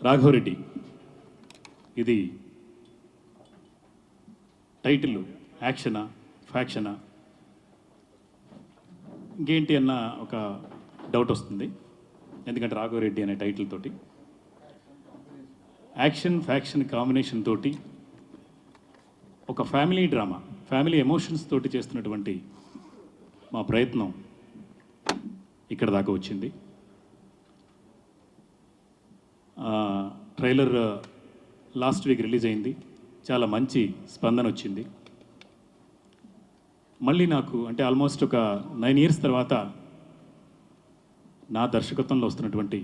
రాఘవరెడ్డి ఇది టైటిల్ యాక్షనా ఫ్యాక్షనా ఇంకేంటి అన్న ఒక డౌట్ వస్తుంది. ఎందుకంటే రాఘవరెడ్డి అనే టైటిల్ తోటి యాక్షన్ ఫ్యాక్షన్ కాంబినేషన్ తోటి ఒక ఫ్యామిలీ డ్రామా, ఫ్యామిలీ ఎమోషన్స్ తోటి చేస్తున్నటువంటి మా ప్రయత్నం ఇక్కడ దాకా వచ్చింది. ట్రైలర్ లాస్ట్ వీక్ రిలీజ్ అయింది. చాలా మంచి స్పందన వచ్చింది. మళ్ళీ నాకు అంటే ఆల్మోస్ట్ ఒక 9 years తర్వాత నా దర్శకత్వంలో వస్తున్నటువంటి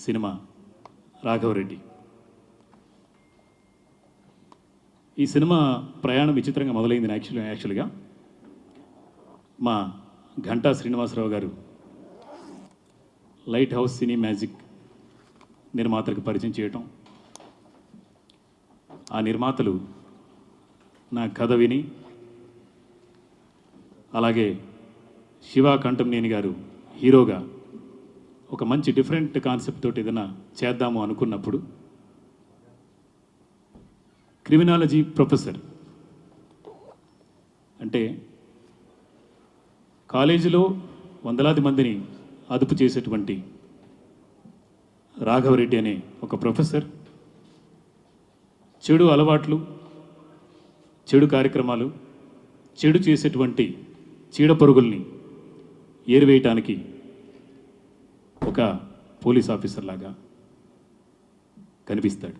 సినిమా రాఘవరెడ్డి. ఈ సినిమా ప్రయాణం విచిత్రంగా మొదలైంది. యాక్చువల్గా మా ఘంటా శ్రీనివాసరావు గారు లైట్ హౌస్ సినీ మ్యాజిక్ నిర్మాతలకు పరిచయం చేయటం, ఆ నిర్మాతలు నా కథ విని, అలాగే శివ కంఠంనేని గారు హీరోగా ఒక మంచి డిఫరెంట్ కాన్సెప్ట్ తోటి ఏదైనా చేద్దాము అనుకున్నప్పుడు క్రిమినాలజీ ప్రొఫెసర్ అంటే కాలేజీలో వందలాది మందిని అదుపు చేసేటువంటి రాఘవరెడ్డి అనే ఒక ప్రొఫెసర్ చెడు అలవాట్లు, చెడు కార్యక్రమాలు, చెడు చేసేటువంటి చీడపరుగుల్ని ఏరివేయటానికి ఒక పోలీస్ ఆఫీసర్ లాగా కనిపిస్తాడు.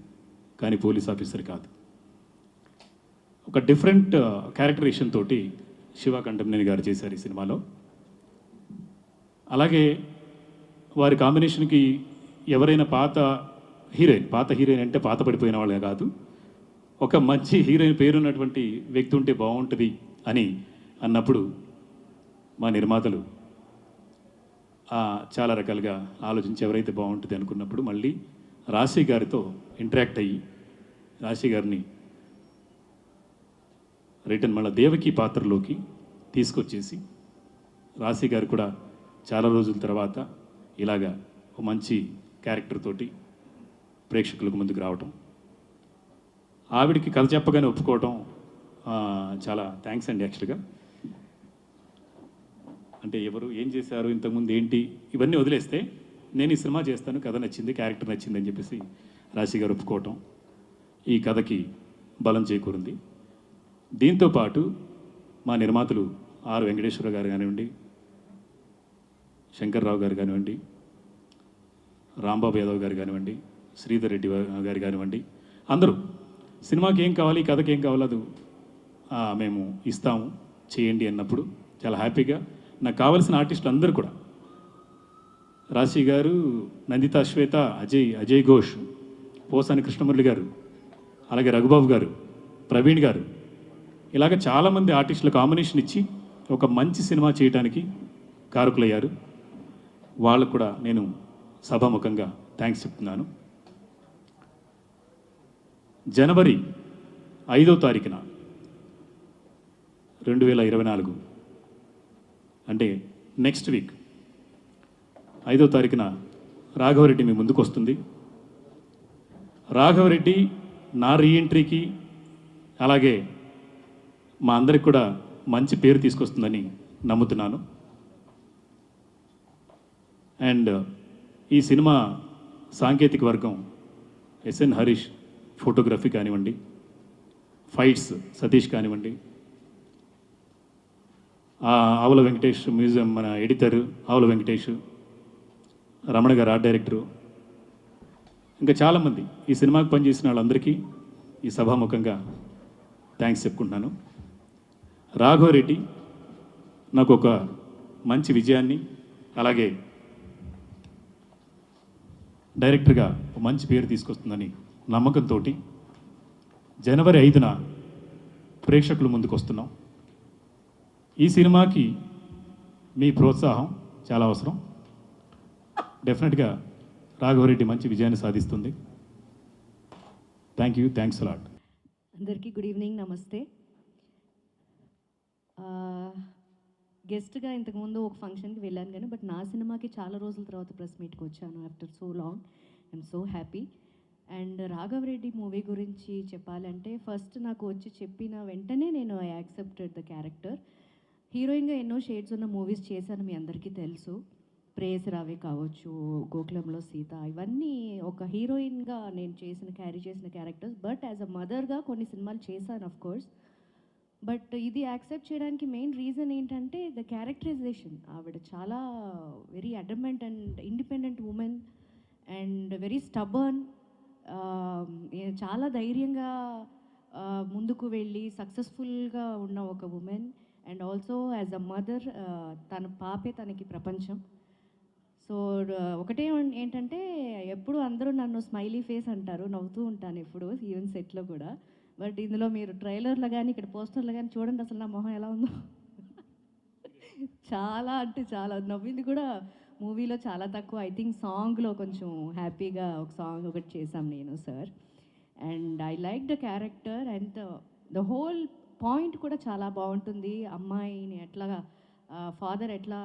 కానీ పోలీస్ ఆఫీసర్ కాదు. ఒక డిఫరెంట్ క్యారెక్టరేషన్ తోటి శివ కంఠంనేని గారు చేశారు ఈ సినిమాలో. అలాగే వారి కాంబినేషన్కి ఎవరైనా పాత హీరోయిన్ అంటే పాత పడిపోయిన వాళ్ళే కాదు, ఒక మంచి హీరోయిన్ పేరున్నటువంటి వ్యక్తి ఉంటే బాగుంటుంది అని అన్నప్పుడు మా నిర్మాతలు చాలా రకాలుగా ఆలోచించి ఎవరైతే బాగుంటుంది అనుకున్నప్పుడు మళ్ళీ రాశి గారితో ఇంటరాక్ట్ అయ్యి రాశి గారిని రిటర్న్ మళ్ళీ దేవకి పాత్రలోకి తీసుకొచ్చేసి రాశి గారు కూడా చాలా రోజుల తర్వాత ఇలాగా ఒక మంచి క్యారెక్టర్ తోటి ప్రేక్షకులకు ముందుకు రావటం, ఆవిడికి కథ చెప్పగానే ఒప్పుకోవటం చాలా థ్యాంక్స్ అండి. యాక్చువల్గా అంటే ఎవరు ఏం చేశారు ఇంతకుముందు ఏంటి ఇవన్నీ వదిలేస్తే నేను ఈ సినిమా చేస్తాను, కథ నచ్చింది, క్యారెక్టర్ నచ్చింది అని చెప్పేసి రాశి గారు ఒప్పుకోవటం ఈ కథకి బలం చేకూరింది. దీంతోపాటు మా నిర్మాతలు ఆర్ వెంకటేశ్వర గారు కానివ్వండి, శంకర్రావు గారు కానివ్వండి, రాంబాబు యాదవ్ గారు కానివ్వండి, శ్రీధర్ రెడ్డి గారు కానివ్వండి, అందరూ సినిమాకి ఏం కావాలి, కథకి ఏం కావాలి అది మేము ఇస్తాము చేయండి అన్నప్పుడు చాలా హ్యాపీగా నాకు కావాల్సిన ఆర్టిస్టులు అందరూ కూడా రాశి గారు, నందితా శ్వేత, అజయ్ ఘోష్, పోసాని కృష్ణమురళి గారు, అలాగే రఘుబాబు గారు, ప్రవీణ్ గారు, ఇలాగ చాలామంది ఆర్టిస్టుల కాంబినేషన్ ఇచ్చి ఒక మంచి సినిమా చేయడానికి కారకులయ్యారు. వాళ్ళకు కూడా నేను సభాముఖంగా థ్యాంక్స్ చెప్తున్నాను. జనవరి 5వ తారీఖున 2024 అంటే నెక్స్ట్ వీక్ 5వ తారీఖున రాఘవరెడ్డి మీ ముందుకు వస్తుంది. రాఘవరెడ్డి నా రీఎంట్రీకి అలాగే మా అందరికి కూడా మంచి పేరు తీసుకొస్తుందని నమ్ముతున్నాను. అండ్ ఈ సినిమా సాంకేతిక వర్గం ఎస్ఎన్ హరీష్ ఫోటోగ్రఫీ కానివ్వండి, ఫైట్స్ సతీష్ కానివ్వండి, ఆవుల వెంకటేష్ మ్యూజియం మన ఎడిటర్ ఆవుల వెంకటేష్, రమణ గారు ఆర్ట్ డైరెక్టరు, ఇంకా చాలామంది ఈ సినిమాకి పనిచేసిన వాళ్ళందరికీ ఈ సభాముఖంగా థ్యాంక్స్ చెప్పుకుంటున్నాను. రాఘవరెడ్డి నాకు ఒక మంచి విజయాన్ని అలాగే డైరెక్టర్గా ఒక మంచి పేరు తీసుకొస్తుందని నమ్మకంతో జనవరి 5న ప్రేక్షకుల ముందుకు వస్తున్నాం. ఈ సినిమాకి మీ ప్రోత్సాహం చాలా అవసరం. డెఫినెట్గా రాఘవరెడ్డి మంచి విజయాన్ని సాధిస్తుంది. Thank you, thanks a lot. అందరికీ గుడ్ ఈవినింగ్, నమస్తే. గెస్ట్గా ఇంతకుముందు ఒక ఫంక్షన్కి వెళ్ళాను కానీ బట్ నా సినిమాకి చాలా రోజుల తర్వాత ప్రెస్ మీట్కి వచ్చాను after so long. I'm so happy. And Raghava Reddy movie గురించి చెప్పాలంటే ఫస్ట్ నాకు వచ్చి చెప్పిన వెంటనే నేను ఐ యాక్సెప్టెడ్ ద క్యారెక్టర్. హీరోయిన్గా ఎన్నో షేడ్స్ ఉన్న మూవీస్ చేశాను, మీ అందరికీ తెలుసు. ప్రేయసి రావే కావచ్చు, గోకులంలో సీత, ఇవన్నీ ఒక హీరోయిన్గా నేను క్యారీ చేసిన క్యారెక్టర్స్. బట్ యాజ్ అ మదర్గా కొన్ని సినిమాలు చేశాను ఆఫ్ కోర్స్. బట్ ఇది యాక్సెప్ట్ చేయడానికి మెయిన్ రీజన్ ఏంటంటే ద క్యారెక్టరైజేషన్. ఆవిడ చాలా very adamant and independent women and very stubborn. చాలా ధైర్యంగా ముందుకు వెళ్ళి సక్సెస్ఫుల్గా ఉన్న ఒక women. And also as a mother తన పాపే తనకి ప్రపంచం. సో ఒకటే ఏంటంటే ఎప్పుడు అందరూ నన్ను స్మైలీ ఫేస్ అంటారు, నవ్వుతూ ఉంటాను ఎప్పుడు, ఈవెన్ సెట్లో కూడా. బట్ ఇందులో మీరు ట్రైలర్లో కానీ ఇక్కడ పోస్టర్లో కానీ చూడండి అసలు నా మొహం ఎలా ఉందో. చాలా అంటే చాలా నవ్వింది కూడా మూవీలో చాలా తక్కువ. ఐ థింక్ సాంగ్లో కొంచెం హ్యాపీగా ఒక సాంగ్ ఒకటి చేశాం నేను sir. And I like the character and the whole point కూడా చాలా బాగుంటుంది. అమ్మాయిని ఎట్లా ఫాదర్ ఎట్లా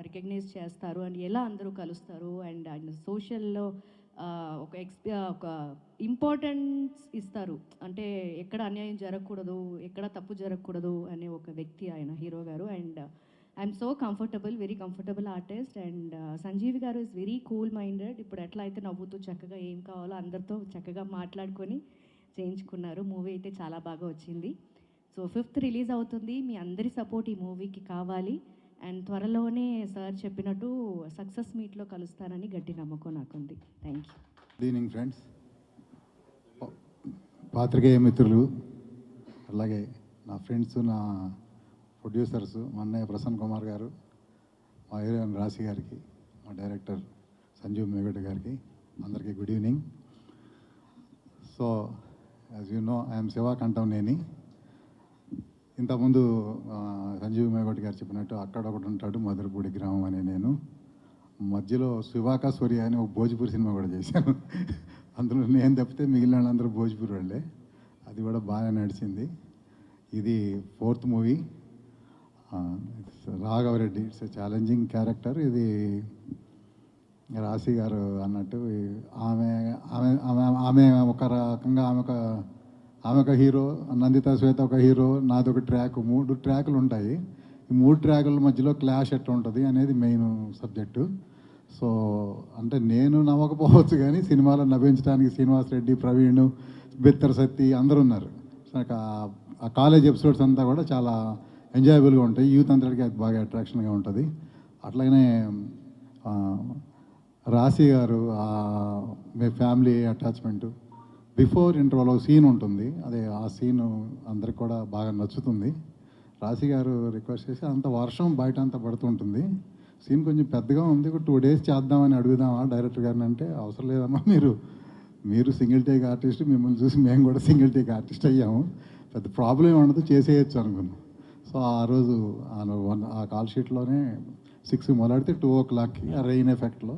రికగ్నైజ్ చేస్తారు అండ్ ఎలా అందరూ కలుస్తారు అండ్ సోషల్లో ఒక ఇంపార్టెన్స్ ఇస్తారు. అంటే ఎక్కడ అన్యాయం జరగకూడదు, ఎక్కడ తప్పు జరగకూడదు అనే ఒక వ్యక్తి ఆయన హీరో గారు. And I'm so comfortable, very comfortable artist. And Sanjeevi గారు ఇస్ వెరీ కూల్ మైండెడ్. ఇప్పుడు ఎట్లా అయితే నవ్వుతూ చక్కగా ఏం కావాలో అందరితో చక్కగా మాట్లాడుకొని చేయించుకున్నారు. మూవీ అయితే చాలా బాగా వచ్చింది. సో 5th రిలీజ్ అవుతుంది. మీ అందరి సపోర్ట్ ఈ మూవీకి కావాలి. అండ్ త్వరలోనే సార్ చెప్పినట్టు సక్సెస్ మీట్లో కలుస్తానని గట్టి నమ్మకం నాకుంది. Thank you. Good evening friends, పాత్రికేయ మిత్రులు, అలాగే నా ఫ్రెండ్స్, నా ప్రొడ్యూసర్స్, మా అన్నయ్య ప్రసన్న కుమార్ గారు, మా హీరోయిన్ రాశి గారికి, మా డైరెక్టర్ సంజీవ్ మేగట్ గారికి అందరికీ good evening. So as you know I'm Shiva Kantamneni. ఇంతకుముందు సంజీవ్ మేగట్ గారు చెప్పినట్టు అక్కడ ఒకటి ఉంటాడు మధురపూడి గ్రామం అని. నేను మధ్యలో శివాకా సూర్య అని ఒక భోజ్పూరి సినిమా కూడా చేశాను. అందులో నేను తప్పితే మిగిలిన వాళ్ళందరూ భోజ్పూరి వాళ్ళే. అది కూడా బాగా నడిచింది. ఇది 4th movie. Raghava Reddy it's a challenging character. ఇది రాశి గారు అన్నట్టు ఆమె ఆమె ఆమె ఆమె ఒక రకంగా ఆమె ఒక హీరో, నందిత శ్వేత ఒక హీరో, నాది ఒక ట్రాక్. 3 ట్రాకులు ఉంటాయి. ఈ 3 ట్రాకుల మధ్యలో క్లాష్ ఎట్లా ఉంటుంది అనేది మెయిన్ సబ్జెక్టు. సో అంటే నేను నవ్వకపోవచ్చు కానీ సినిమాలో నవ్వించడానికి శ్రీనివాస్ రెడ్డి, ప్రవీణ్, బెత్తర్ సత్తి అందరూ ఉన్నారు. నాకు ఆ కాలేజ్ ఎపిసోడ్స్ అంతా కూడా చాలా ఎంజాయబుల్గా ఉంటాయి. యూత్ అందరికీ అది బాగా అట్రాక్షన్గా ఉంటుంది. అట్లాగనే రాశి గారు మీ family attachment, before interval scene ఉంటుంది. అదే ఆ సీను అందరికి కూడా బాగా నచ్చుతుంది. రాశి గారు రిక్వెస్ట్ చేసి అంత వర్షం బయట అంతా పడుతుంటుంది, సీన్ కొంచెం పెద్దగా ఉంది, ఒక 2 days చేద్దామని అడుగుదామా డైరెక్టర్ గారిని అంటే, అవసరం లేదమ్మా, మీరు సింగిల్ టేక్ ఆర్టిస్ట్, మిమ్మల్ని చూసి మేము కూడా సింగిల్ టేక్ ఆర్టిస్ట్ అయ్యాము, పెద్ద ప్రాబ్లం ఉండదు, చేసేయచ్చు అనుకున్నాం. సో ఆ రోజు ఆ కాల్ షీట్లోనే 6 మొదలెడితే 2 o'clockకి ఆ రెయిన్ ఎఫెక్ట్లో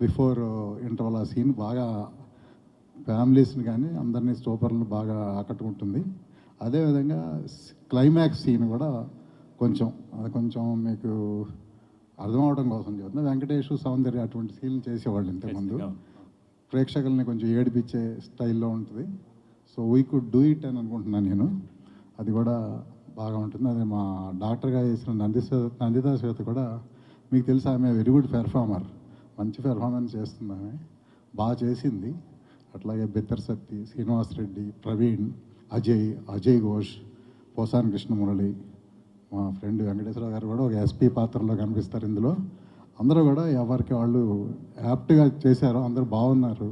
బిఫోర్ ఇంటర్వల్ ఆ సీన్ బాగా ఫ్యామిలీస్ని కానీ అందరినీ స్టోపర్లను బాగా ఆకట్టుకుంటుంది. అదేవిధంగా క్లైమాక్స్ సీన్ కూడా కొంచెం మీకు అర్థం అవడం కోసం చెప్తున్నా. వెంకటేష్, సౌందర్య అటువంటి సీన్లు చేసేవాళ్ళు ఇంతకుముందు. ప్రేక్షకుల్ని కొంచెం ఏడిపించే స్టైల్లో ఉంటుంది. So we could do it అని అనుకుంటున్నాను నేను. అది కూడా బాగా ఉంటుంది. అది మా డాక్టర్గా చేసిన నందిత శ్వేత కూడా మీకు తెలుసు, ఆమె వెరీ గుడ్ పెర్ఫార్మర్, మంచి పెర్ఫార్మెన్స్ చేస్తుంది, ఆమె బాగా చేసింది. అట్లాగే బెత్తర్ శక్తి, శ్రీనివాస్ రెడ్డి, ప్రవీణ్, అజయ్ ఘోష్, పోసాని కృష్ణమురళి, మా ఫ్రెండ్ వెంకటేశ్వర గారు కూడా ఒక ఎస్పీ పాత్రలో కనిపిస్తారు ఇందులో. అందరూ కూడా ఎవరికి వాళ్ళు యాప్ట్గా చేశారు, అందరూ బాగున్నారు.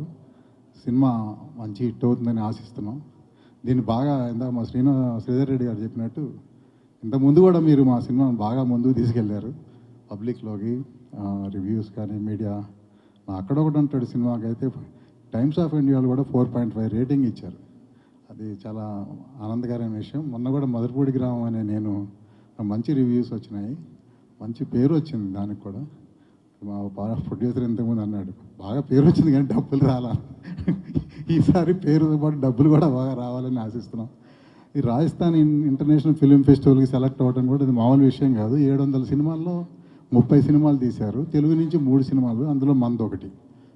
సినిమా మంచి హిట్ అవుతుందని ఆశిస్తున్నాం. దీన్ని బాగా ఇందాక మా శ్రీధర్ రెడ్డి గారు చెప్పినట్టు ఇంతకుముందు కూడా మీరు మా సినిమాను బాగా ముందుకు తీసుకెళ్లారు పబ్లిక్లోకి, రివ్యూస్ కానీ మీడియా. అక్కడొకటి ఉంటాడు సినిమాకి అయితే టైమ్స్ ఆఫ్ ఇండియాలో కూడా 4.5 రేటింగ్ ఇచ్చారు. అది చాలా ఆనందకరమైన విషయం. మొన్న కూడా మధురపూడి గ్రామం అనే నేను మంచి రివ్యూస్ వచ్చినాయి, మంచి పేరు వచ్చింది దానికి కూడా. మా ప్రొడ్యూసర్ ఇంతకుముందు అన్నాడు, బాగా పేరు వచ్చింది కానీ డబ్బులు రాలా. ఈసారి పేరుతో పాటు డబ్బులు కూడా బాగా రావాలని ఆశిస్తున్నాం. ఈ రాజస్థాన్ ఇంటర్నేషనల్ ఫిలిం ఫెస్టివల్కి సెలెక్ట్ అవ్వడం కూడా ఇది మామూలు విషయం కాదు. 700 సినిమాల్లో 30 సినిమాలు తీశారు. తెలుగు నుంచి 3 సినిమాలు, అందులో మంది ఒకటి.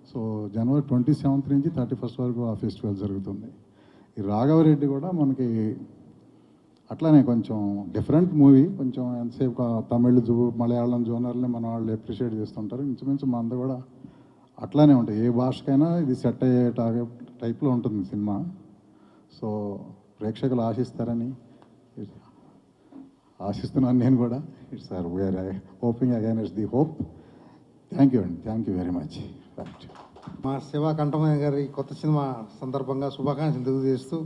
సో జనవరి 27th నుంచి 31st వరకు ఆ ఫెస్టివల్ జరుగుతుంది. ఈ రాఘవరెడ్డి కూడా మనకి అట్లానే కొంచెం డిఫరెంట్ మూవీ, కొంచెం ఎంతసేపు తమిళ్ మలయాళం జోనర్ని మన వాళ్ళు అప్రిషియేట్ చేస్తుంటారు. ఇంచుమించు మనది కూడా అట్లానే ఉంటాయి, ఏ భాషకైనా ఇది సెట్ అయ్యే టైప్లో ఉంటుంది సినిమా. సో ప్రేక్షకులు ఆశిస్తారని ఆశిస్తున్నాను నేను కూడా. It's sir we're hoping again it's the hope. Thank you అండి, థ్యాంక్ యూ వెరీ మచ్. మా శివ కంఠమయ్య గారి కొత్త సినిమా సందర్భంగా శుభాకాంక్షలు తెలియజేస్తూ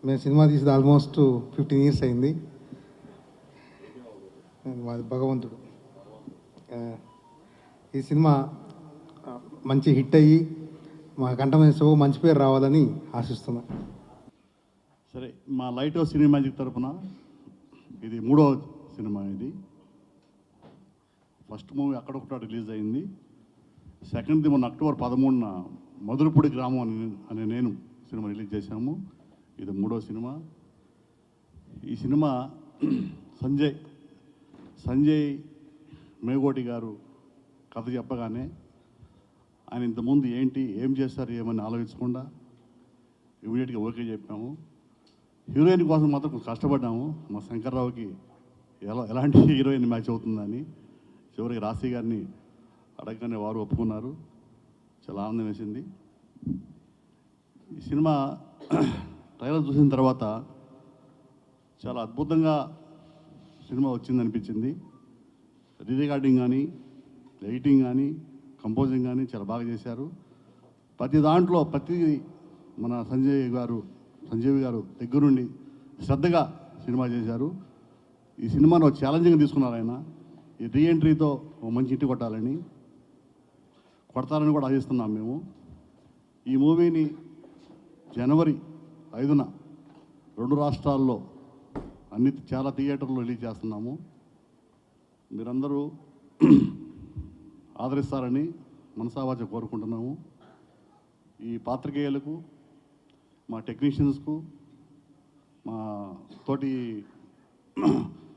మేము సినిమా తీసి ఆల్మోస్ట్ 15 years అయింది. మాది భగవంతుడు. ఈ సినిమా మంచి హిట్ అయ్యి మా కంఠమయ్య శివ మంచి పేరు రావాలని ఆశిస్తున్నా. సరే, మా లైట్ హౌస్ సినిమా మ్యాజిక్ తరపున ఇది 3వ సినిమా. ఇది ఫస్ట్ మూవీ అక్కడొకట రిలీజ్ అయింది. సెకండ్ది మొన్న అక్టోబర్ 13న మధురపూడి గ్రామం అనే నేను సినిమా రిలీజ్ చేశాము. ఇది 3వ సినిమా. ఈ సినిమా సంజయ్ మేగోటి గారు కథ చెప్పగానే ఆయన ఇంతకుముందు ఏం చేస్తారు ఏమని ఆలోచించకుండా ఇమీడియట్గా ఓకే చెప్పాము. హీరోయిన్ కోసం మాత్రం కొంచెం కష్టపడ్డాము. మా శంకర్రావుకి ఎలాంటి హీరోయిన్ మ్యాచ్ అవుతుందని చివరికి రాశి గారిని అడగగానే వారు ఒప్పుకున్నారు. చాలా ఆనందం వేసింది. ఈ సినిమా ట్రైలర్ చూసిన తర్వాత చాలా అద్భుతంగా సినిమా వచ్చిందనిపించింది. రికార్డింగ్ కానీ, ఎడిటింగ్ కానీ, కంపోజింగ్ కానీ చాలా బాగా చేశారు. ప్రతి దాంట్లో మన సంజయ్ గారు దగ్గరుండి శ్రద్ధగా సినిమా చేశారు. ఈ సినిమాను ఛాలెంజింగ్గా తీసుకున్నారు ఆయన. ఈ రీఎంట్రీతో మంచి ఇంటి కొడతారని కూడా ఆశిస్తున్నాం మేము. ఈ మూవీని జనవరి 5న 2 రాష్ట్రాల్లో చాలా థియేటర్లో రిలీజ్ చేస్తున్నాము. మీరందరూ ఆదరిస్తారని మనసావాచ కోరుకుంటున్నాము. ఈ పాత్రికేయులకు, మా టెక్నీషియన్స్కు, మా తోటి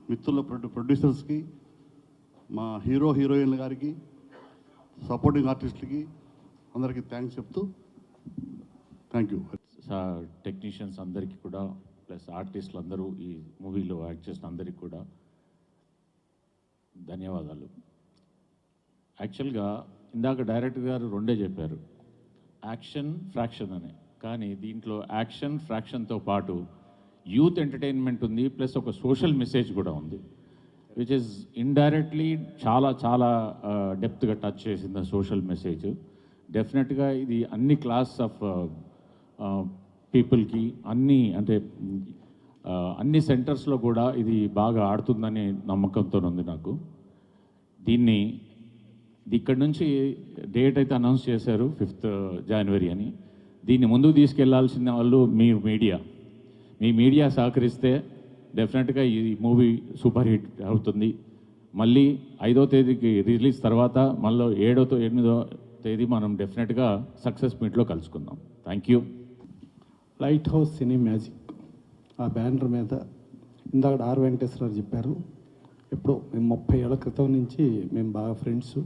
మిత్రుల ప్రొడ్యూసర్స్కి, మా హీరోయిన్ల గారికి, సపోర్టింగ్ ఆర్టిస్టులకి అందరికీ థ్యాంక్స్ చెప్తూ థ్యాంక్ యూ. టెక్నీషియన్స్ అందరికీ కూడా, ప్లస్ ఆర్టిస్టులు అందరూ ఈ మూవీలో యాక్ట్ చేసిన అందరికీ కూడా ధన్యవాదాలు. యాక్చువల్గా ఇందాక డైరెక్టర్ గారు 2 చెప్పారు, యాక్షన్ ఫ్రాక్షన్ అని. కానీ దీంట్లో యాక్షన్ ఫ్రాక్షన్తో పాటు యూత్ ఎంటర్టైన్మెంట్ ఉంది, ప్లస్ ఒక సోషల్ మెసేజ్ కూడా ఉంది, విచ్ ఇస్ ఇండైరెక్ట్లీ చాలా డెప్త్గా టచ్ చేసింది సోషల్ మెసేజ్. డెఫినెట్గా ఇది అన్ని క్లాస్ ఆఫ్ పీపుల్కి, అన్ని సెంటర్స్లో కూడా ఇది బాగా ఆడుతుందని నమ్మకంతో ఉంది నాకు. దీన్ని ఇక్కడి నుంచి డేట్ అయితే అనౌన్స్ చేశారు 5th January అని. దీన్ని ముందుకు తీసుకెళ్లాల్సిన వాళ్ళు మీ మీడియా సహకరిస్తే డెఫినెట్గా ఈ మూవీ సూపర్ హిట్ అవుతుంది. మళ్ళీ 5వ తేదీకి రిలీజ్ తర్వాత మళ్ళీ 7వ 8వ తేదీ మనం డెఫినెట్గా సక్సెస్ మీట్లో కలుసుకుందాం. Thank you. Light house cine magic ఆ బ్యానర్ మీద ఇందాక ఆర్ వెంకటేశ్వరరావు చెప్పారు. ఎప్పుడో మేము 30 ఏళ్ల క్రితం నుంచి మేము బాగా ఫ్రెండ్స్.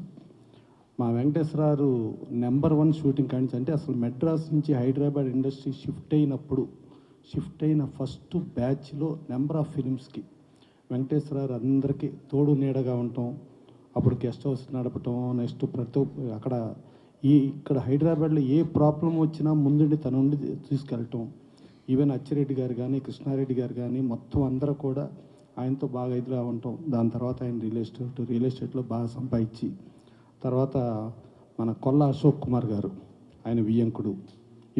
మా వెంకటేశ్వరరావు నెంబర్ 1 షూటింగ్ కానించి, అంటే అసలు మెడ్రాస్ నుంచి హైదరాబాద్ ఇండస్ట్రీ షిఫ్ట్ అయిన ఫస్ట్ బ్యాచ్లో నెంబర్ ఆఫ్ ఫిలిమ్స్కి వెంకటేశ్వరరావు అందరికీ తోడు నీడగా ఉండటం, అప్పుడు గెస్ట్ హౌస్ నడపటం, నెక్స్ట్ ఇక్కడ హైదరాబాద్లో ఏ ప్రాబ్లం వచ్చినా ముందుండి తన ఉండి తీసుకెళ్ళటం. ఈవెన్ అచ్చిరెడ్డి గారు కానీ, కృష్ణారెడ్డి గారు కానీ, మొత్తం అందరూ కూడా ఆయనతో బాగా ఎదురుగా ఉండటం. దాని తర్వాత ఆయన రియల్ ఎస్టేట్లో బాగా సంపాదించి, తర్వాత మన కొల్లా అశోక్ కుమార్ గారు, ఆయన వియ్యంకుడు,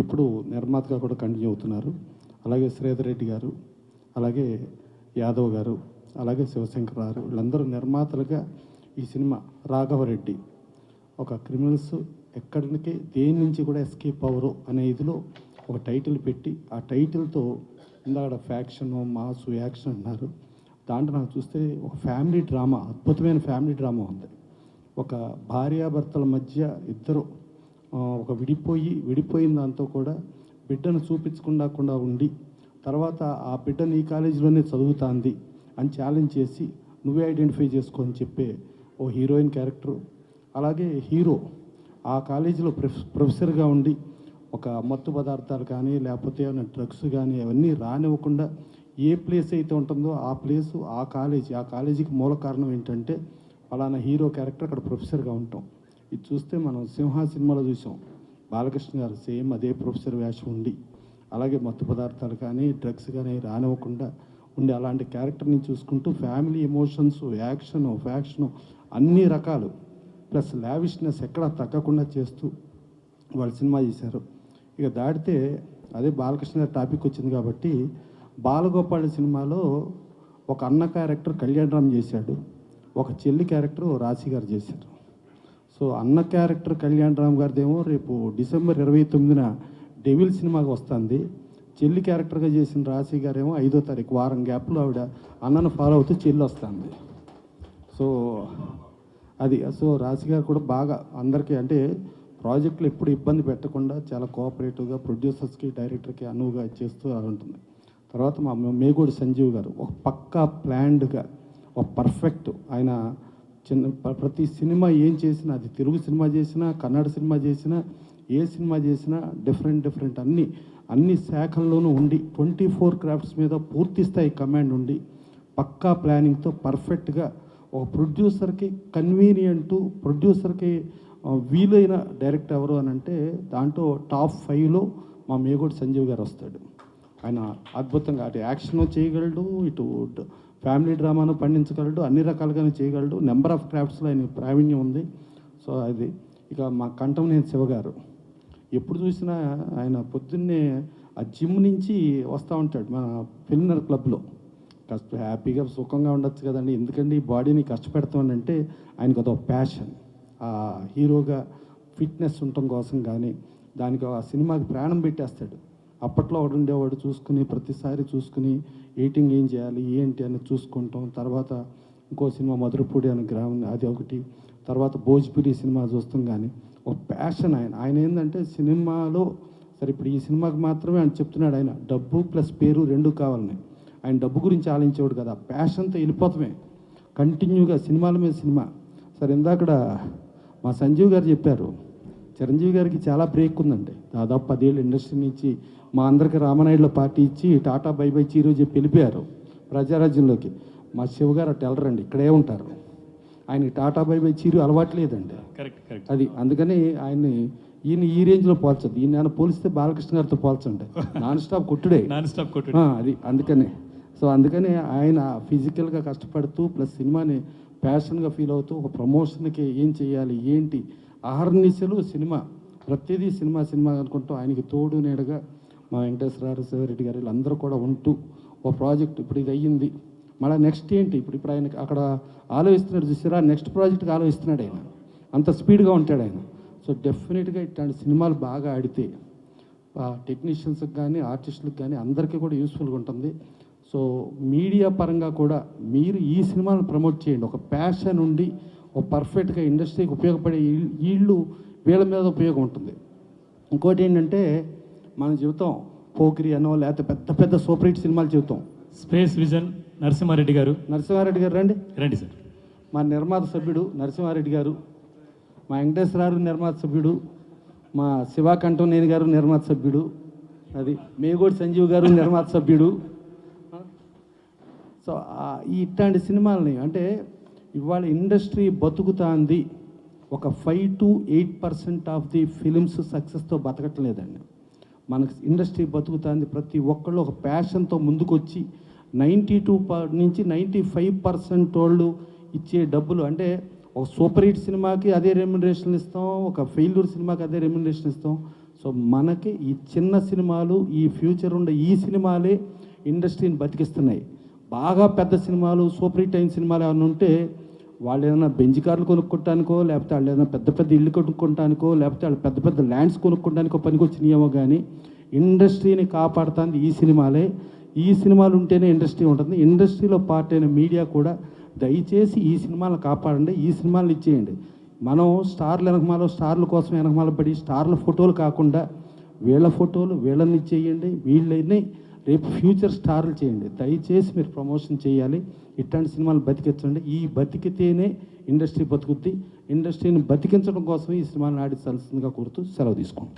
ఇప్పుడు నిర్మాతగా కూడా కంటిన్యూ అవుతున్నారు. అలాగే శ్రీధర్ రెడ్డి గారు, అలాగే యాదవ్ గారు, అలాగే శివశంకర్ గారు, వీళ్ళందరూ నిర్మాతలుగా ఈ సినిమా. రాఘవరెడ్డి ఒక క్రిమినల్స్ ఎక్కడికి దేని నుంచి కూడా ఎస్కేప్ అవ్వరు అనే ఇదిలో ఒక టైటిల్ పెట్టి, ఆ టైటిల్తో ఇందాక ఫ్యాక్షన్, మాసు, యాక్షన్ అన్నారు. దాంట్లో నాకు చూస్తే ఒక ఫ్యామిలీ డ్రామా, అద్భుతమైన ఫ్యామిలీ డ్రామా ఉంది. ఒక భార్యాభర్తల మధ్య ఇద్దరు ఒక విడిపోయిన దాంతో కూడా బిడ్డను చూపించకుండా ఉండి, తర్వాత ఆ బిడ్డను ఈ కాలేజీలోనే చదువుతాంది అని ఛాలెంజ్ చేసి నువ్వే ఐడెంటిఫై చేసుకో అని చెప్పే ఓ హీరోయిన్ క్యారెక్టరు. అలాగే హీరో ఆ కాలేజీలో ప్రొఫెసర్గా ఉండి ఒక మత్తు పదార్థాలు కానీ లేకపోతే ఏమైనా డ్రగ్స్ కానీ అవన్నీ రానివ్వకుండా ఏ ప్లేస్ అయితే ఉంటుందో ఆ ప్లేసు ఆ కాలేజీకి మూల కారణం ఏంటంటే ఫలానా హీరో క్యారెక్టర్ అక్కడ ప్రొఫెసర్గా ఉంటాం. ఇది చూస్తే మనం సింహ సినిమాలో చూసాం, బాలకృష్ణ గారు సేమ్ అదే ప్రొఫెసర్ వేషం ఉండి అలాగే మత్తు పదార్థాలు కానీ డ్రగ్స్ కానీ రానివ్వకుండా ఉండి అలాంటి క్యారెక్టర్ని చూసుకుంటూ ఫ్యామిలీ ఎమోషన్స్, ఫ్యాక్షను అన్ని రకాలు ప్లస్ లావిష్నెస్ ఎక్కడ తగ్గకుండా చేస్తూ వాళ్ళు సినిమా చేశారు. ఇక దాటితే అదే బాలకృష్ణ గారి టాపిక్ వచ్చింది కాబట్టి బాలగోపాల్ సినిమాలో ఒక అన్న క్యారెక్టర్ కళ్యాణరామ్ చేశాడు, ఒక చెల్లి క్యారెక్టర్ రాశి గారు చేశారు. సో అన్న క్యారెక్టర్ కళ్యాణరామ్ గారిదేమో రేపు డిసెంబర్ 29న డెవిల్ సినిమాకి వస్తుంది. చెల్లి క్యారెక్టర్గా చేసిన రాశి గారేమో 5వ తారీఖు వారం గ్యాప్లో ఆవిడ అన్నను ఫాలో అవుతూ చెల్లి వస్తుంది. సో రాశి గారు కూడా బాగా అందరికీ అంటే ప్రాజెక్టులు ఎప్పుడు ఇబ్బంది పెట్టకుండా చాలా కోఆపరేటివ్గా ప్రొడ్యూసర్స్కి డైరెక్టర్కి అనువుగా చేస్తూ ఉంటుంది. తర్వాత మా మేగోడి సంజీవ్ గారు ఒక పక్కా ప్లాన్డ్గా ఒక పర్ఫెక్ట్ ఆయన ప్రతి సినిమా ఏం చేసినా అది తెలుగు సినిమా చేసినా కన్నడ సినిమా చేసినా ఏ సినిమా చేసినా డిఫరెంట్ అన్ని శాఖల్లోనూ ఉండి 24 క్రాఫ్ట్స్ మీద పూర్తి స్థాయి కమాండ్ ఉండి పక్కా ప్లానింగ్తో పర్ఫెక్ట్గా ఒక ప్రొడ్యూసర్కి కన్వీనియంటు ప్రొడ్యూసర్కి వీలైన డైరెక్టర్ ఎవరు అని అంటే దాంట్లో టాప్ 5లో మా మేగోడి సంజీవ్ గారు వస్తాడు. ఆయన అద్భుతంగా అటు యాక్షన్ చేయగలడు, ఇటు ఫ్యామిలీ డ్రామాను పండించగలడు, అన్ని రకాలుగానే చేయగలడు. నెంబర్ ఆఫ్ క్రాఫ్ట్స్లో ఆయన ప్రావీణ్యం ఉంది. సో అది ఇక మా కంఠంనేని శివ గారు ఎప్పుడు చూసినా ఆయన పొద్దున్నే ఆ జిమ్ నుంచి వస్తూ ఉంటాడు మన ఫిల్నర్ క్లబ్లో. హ్యాపీగా సుఖంగా ఉండొచ్చు కదండి, ఎందుకంటే ఈ బాడీని కష్టపెడతామనంటే ఆయనకు అదొక ప్యాషన్. ఆ హీరోగా ఫిట్నెస్ ఉండటం కోసం కానీ దానికి ఆ సినిమాకి ప్రాణం పెట్టేస్తాడు. అప్పట్లో ఒకడు ఉండేవాడు ప్రతిసారి చూసుకుని ఎయిటింగ్ ఏం చేయాలి ఏంటి అని చూసుకుంటాం. తర్వాత ఇంకో సినిమా మధురపూడి అనే గ్రామం అది ఒకటి, తర్వాత భోజ్పురి సినిమా చూస్తాం. కానీ ఒక ప్యాషన్ ఆయన ఏంటంటే సినిమాలో సరే ఇప్పుడు ఈ సినిమాకి మాత్రమే ఆయన చెప్తున్నాడు, ఆయన డబ్బు ప్లస్ పేరు రెండు కావాలని. ఆయన డబ్బు గురించి ఆలోచించేవాడు కదా, ప్యాషన్తో వెళ్ళిపోతామే కంటిన్యూగా సినిమాల మీద సినిమా. సరే ఇందాకడ మా సంజీవ్ గారు చెప్పారు చిరంజీవి గారికి చాలా బ్రేక్ ఉందండి, దాదాపు 10 ఏళ్ళు ఇండస్ట్రీ నుంచి మా అందరికి రామనాయుడులో పార్టీ ఇచ్చి టాటా బై బై చీరో చెప్పి వెళ్ళిపోయారు ప్రజారాజ్యంలోకి. మా శివగారు అటు వెళ్ళరండి, ఇక్కడే ఉంటారు. ఆయనకి టాటా బై బై చీరు అలవాట్లేదండి. కరెక్ట్. అది అందుకని ఆయన్ని ఈయన ఈ రేంజ్లో పోల్చదు. ఈయన పోలిస్తే బాలకృష్ణ గారితో పోల్చండి, నాన్ స్టాప్ కొట్టుడే. అది అందుకని ఆయన ఫిజికల్గా కష్టపడుతూ ప్లస్ సినిమాని ప్యాషన్గా ఫీల్ అవుతూ ఒక ప్రమోషన్కి ఏం చేయాలి ఏంటి ఆహర్నిశలు సినిమా ప్రతిదీ సినిమా అనుకుంటూ ఆయనకి తోడు నీడగా మా వెంకటేశ్వరరావు శివరెడ్డి గారు వీళ్ళందరూ కూడా ఉంటూ ఒక ప్రాజెక్ట్ ఇప్పుడు ఇది అయ్యింది, మళ్ళీ నెక్స్ట్ ఏంటి ఇప్పుడు ఆయనకి అక్కడ ఆలోచిస్తున్నాడు చూసారా, నెక్స్ట్ ప్రాజెక్ట్కి ఆలోచిస్తున్నాడు ఆయన, అంత స్పీడ్గా ఉంటాడు ఆయన. సో డెఫినెట్గా ఇట్లాంటి సినిమాలు బాగా ఆడితే టెక్నీషియన్స్కి కానీ ఆర్టిస్టులకు కానీ అందరికీ కూడా యూస్ఫుల్గా ఉంటుంది. సో మీడియా పరంగా కూడా మీరు ఈ సినిమాను ప్రమోట్ చేయండి. ఒక ప్యాషన్ ఉండి ఒక పర్ఫెక్ట్గా ఇండస్ట్రీకి ఉపయోగపడే వీళ్ళ మీద ఉపయోగం ఉంటుంది. ఇంకోటి ఏంటంటే మనం చెబుతాం పోకిరి అనో లేకపోతే పెద్ద సూపర్ హిట్ సినిమాలు చెబుతాం. స్పేస్ విజన్ నరసింహారెడ్డి గారు రండి సార్. మా నిర్మాత సభ్యుడు నరసింహారెడ్డి గారు, మా వెంకటేశ్వరరావు నిర్మాత సభ్యుడు, మా శివాకంఠం నేను గారు నిర్మాత సభ్యుడు, అది మేగోడి సంజీవ్ గారు నిర్మాత సభ్యుడు. సో ఇట్లాంటి సినిమాలని అంటే ఇవాళ ఇండస్ట్రీ బతుకుతాంది, ఒక 5 to 8% ఆఫ్ ది ఫిలిమ్స్ సక్సెస్తో బతకట్లేదండి. మనకు ఇండస్ట్రీ బతుకుతాంది, ప్రతి ఒక్కళ్ళు ఒక ప్యాషన్తో ముందుకొచ్చి 92 నుంచి 95% వాళ్ళు ఇచ్చే డబ్బులు అంటే ఒక సూపర్ హిట్ సినిమాకి అదే రెమ్యునరేషన్ ఇస్తాం, ఒక ఫెయిల్యూర్ సినిమాకి అదే రెమ్యునరేషన్ ఇస్తాం. సో మనకి ఈ చిన్న సినిమాలు ఈ ఫ్యూచర్ ఉండే ఈ సినిమాలే ఇండస్ట్రీని బతికిస్తున్నాయి. బాగా పెద్ద సినిమాలు సూపర్ హిట్ అయిన సినిమాలు ఏమైనా ఉంటే వాళ్ళు ఏదైనా బెంజ్ కార్లు కొనుక్కోవటానికో లేకపోతే వాళ్ళు ఏదైనా పెద్ద ఇల్లు కొనుక్కోవటానికో లేకపోతే వాళ్ళు పెద్ద ల్యాండ్స్ కొనుక్కోవడానికో పనికొచ్చినాయేమో కానీ ఇండస్ట్రీని కాపాడుతుంది ఈ సినిమాలే. ఈ సినిమాలు ఉంటేనే ఇండస్ట్రీ ఉంటుంది. ఇండస్ట్రీలో పార్ట్ అయిన మీడియా కూడా దయచేసి ఈ సినిమాలను కాపాడండి, ఈ సినిమాలను ఇచ్చేయండి. మనం స్టార్ల కోసం వెనకమాల పడి స్టార్ల ఫోటోలు కాకుండా వీళ్ళ ఫోటోలు వీళ్ళని ఇచ్చేయండి, వీళ్ళని రేపు ఫ్యూచర్ స్టార్లు చేయండి. దయచేసి మీరు ప్రమోషన్ చేయాలి, ఇట్లాంటి సినిమాలు బతికించండి. ఈ బతికితేనే ఇండస్ట్రీ బతుకుద్ది. ఇండస్ట్రీని బతికించడం కోసం ఈ సినిమాని ఆడించాల్సిందిగా కోరుతూ సెలవు తీసుకోండి.